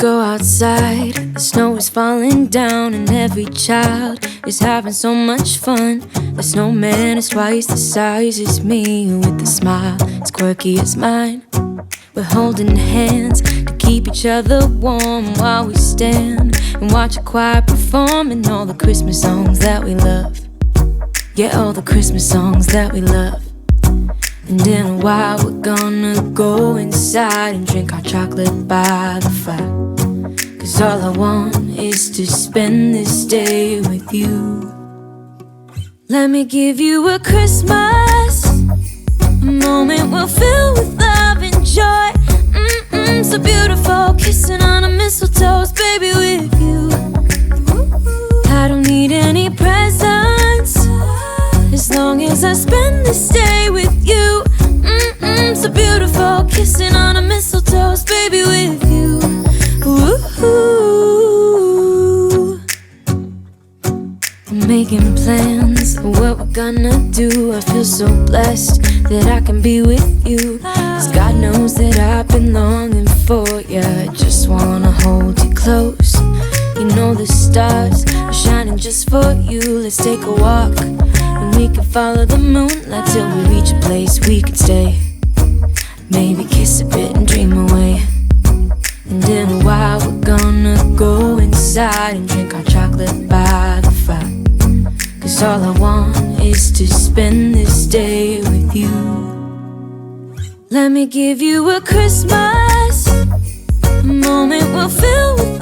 go outside, the snow is falling down, and every child is having so much fun. The snowman is twice the size as me, with a smile as quirky as mine. We're holding hands to keep each other warm while we stand and watch a choir performing all the Christmas songs that we love. Yeah, all the Christmas songs that we love. And in a while we're gonna go inside and drink our chocolate by the fire. 'Cause all I want is to spend this day with you. Let me give you a Christmas, a moment we'll fill with love and joy. So beautiful, kissing on a mistletoe, baby, with you. I don't need any presents, as long as I spend this day with you. So beautiful, kissing on a mistletoe, baby, with you. Ooh. I'm making plans of what we're gonna do. I feel so blessed that I can be with you, 'cause God knows that I've been longing for you. I just wanna hold you close. You know the stars are shining just for you. Let's take a walk, and we can follow the moonlight till we reach a place we can stay. Maybe kiss a bit and dream away. And in a while we're gonna go inside and drink our chocolate by the fire. 'Cause all I want is to spend this day with you. Let me give you a Christmas, a moment we'll fill with